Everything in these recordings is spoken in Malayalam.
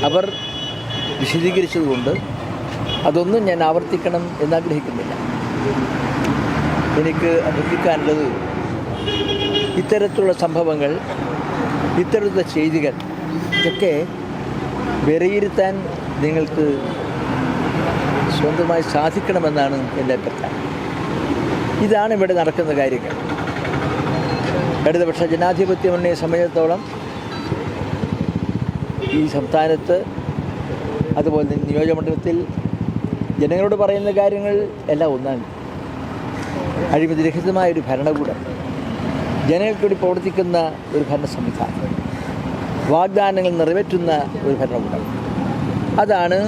അവർ വിശദീകരിച്ചതുകൊണ്ട് അതൊന്നും ഞാൻ ആവർത്തിക്കണം എന്നാഗ്രഹിക്കുന്നില്ല. എനിക്ക് അഭ്യർത്ഥിക്കാനുള്ളത് ഇത്തരത്തിലുള്ള സംഭവങ്ങൾ, ഇത്തരത്തിലുള്ള ചെയ്തികൾ ഇതൊക്കെ വിലയിരുത്താൻ നിങ്ങൾക്ക് സ്വന്തമായി സാധിക്കണമെന്നാണ് എൻ്റെ അഭ്യർത്ഥന. ഇതാണ് ഇവിടെ നടക്കുന്ന കാര്യങ്ങൾ. ഇടതുപക്ഷ ജനാധിപത്യ മുന്നണിയെ സംബന്ധിച്ചിടത്തോളം ഈ സംസ്ഥാനത്ത് അതുപോലെ തന്നെ നിയോജകമണ്ഡലത്തിൽ ജനങ്ങളോട് പറയുന്ന കാര്യങ്ങൾ എല്ലാം ഒന്നാണ്. അഴിമതിരഹിതമായൊരു ഭരണകൂടം, ജനങ്ങൾക്ക് വേണ്ടി പ്രവർത്തിക്കുന്ന ഒരു ഭരണ സംവിധാനം, വാഗ്ദാനങ്ങൾ നിറവേറ്റുന്ന ഒരു ഭരണകൂടം. അതാണ്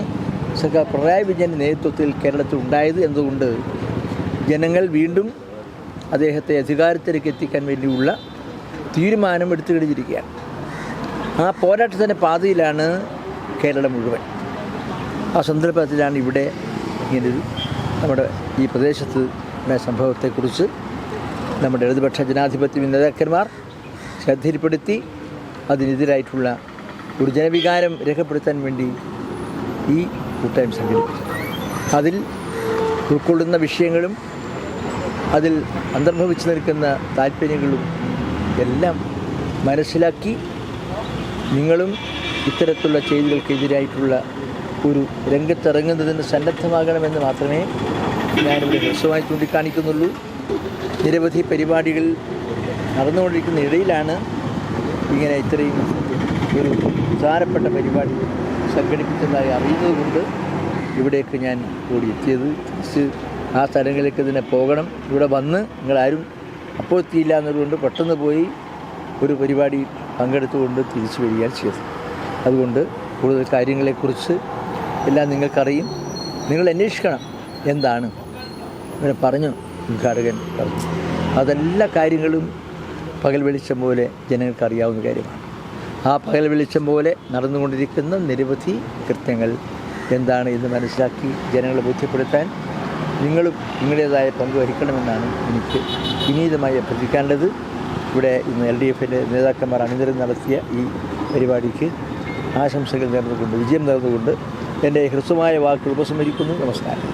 സർക്കാർ പിണറായി വിജയൻ്റെ നേതൃത്വത്തിൽ കേരളത്തിൽ ഉണ്ടായത് എന്നതുകൊണ്ട് ജനങ്ങൾ വീണ്ടും അദ്ദേഹത്തെ അധികാരത്തിലേക്ക് എത്തിക്കാൻ വേണ്ടിയുള്ള തീരുമാനം എടുത്തു കഴിഞ്ഞിരിക്കുകയാണ്. ആ പോരാട്ടത്തിൻ്റെ പാതയിലാണ് കേരളം മുഴുവൻ. ആ സന്ദർഭത്തിലാണ് ഇവിടെ ഇങ്ങനൊരു നമ്മുടെ ഈ പ്രദേശത്ത് സംഭവത്തെക്കുറിച്ച് നമ്മുടെ ഇടതുപക്ഷ ജനാധിപത്യ നേതാക്കന്മാർ ശ്രദ്ധയിൽപ്പെടുത്തി അതിനെതിരായിട്ടുള്ള ഒരു ജനവികാരം രേഖപ്പെടുത്താൻ വേണ്ടി ഈ കൂട്ടായ്മ സംഘടിപ്പിച്ചു. അതിൽ ഉൾക്കൊള്ളുന്ന വിഷയങ്ങളും അതിൽ അന്തർഭവിച്ചു നിൽക്കുന്ന താല്പര്യങ്ങളും എല്ലാം മനസ്സിലാക്കി നിങ്ങളും ഇത്തരത്തിലുള്ള ചെയ്തികൾക്കെതിരായിട്ടുള്ള ഒരു രംഗത്തിറങ്ങുന്നതിന് സന്നദ്ധമാകണമെന്ന് മാത്രമേ ഞാനിവിടെ ഹ്രസ്വമായി ചൂണ്ടിക്കാണിക്കുന്നുള്ളൂ. നിരവധി പരിപാടികൾ നടന്നുകൊണ്ടിരിക്കുന്ന ഇടയിലാണ് ഇങ്ങനെ ഇത്രയും ഒരു പ്രധാനപ്പെട്ട പരിപാടി സംഘടിപ്പിച്ചതായി അറിയുന്നതുകൊണ്ട് ഇവിടേക്ക് ഞാൻ ഓടിയെത്തിയത്. തിരിച്ച് ആ സ്ഥലങ്ങളിലേക്ക് തന്നെ പോകണം. ഇവിടെ വന്ന് നിങ്ങളാരും അപ്പോൾ എത്തിയില്ല എന്നതുകൊണ്ട് പെട്ടെന്ന് പോയി ഒരു പരിപാടി പങ്കെടുത്തുകൊണ്ട് തിരിച്ചു വരികയാണ് ചെയ്തത്. അതുകൊണ്ട് കൂടുതൽ കാര്യങ്ങളെക്കുറിച്ച് എല്ലാം നിങ്ങൾക്കറിയും. നിങ്ങൾ അന്വേഷിക്കണം എന്താണ് ഇങ്ങനെ പറഞ്ഞു ഉദ്ഘാടകൻ പറഞ്ഞു. അതെല്ലാ കാര്യങ്ങളും പകൽ വെളിച്ചം പോലെ ജനങ്ങൾക്കറിയാവുന്ന കാര്യമാണ്. ആ പകൽ വെളിച്ചം പോലെ നടന്നുകൊണ്ടിരിക്കുന്ന നിരവധി കൃത്യങ്ങൾ എന്താണ് എന്ന് മനസ്സിലാക്കി ജനങ്ങളെ ബോധ്യപ്പെടുത്താൻ നിങ്ങളും നിങ്ങളുടേതായ പങ്ക് വഹിക്കണമെന്നാണ് എനിക്ക് വിനീതമായി അഭ്യർത്ഥിക്കാനുള്ളത്. ഇവിടെ ഇന്ന് LDFിൻ്റെ നേതാക്കന്മാർ അണിനിരന്ന് നടത്തിയ ഈ പരിപാടിക്ക് ആശംസകൾ നേർന്നുകൊണ്ട്, വിജയം നേർന്നുകൊണ്ട് എൻ്റെ ഹ്രസ്വമായ വാക്കുകൾ ഉപസംഹരിക്കുന്നു. നമസ്കാരം.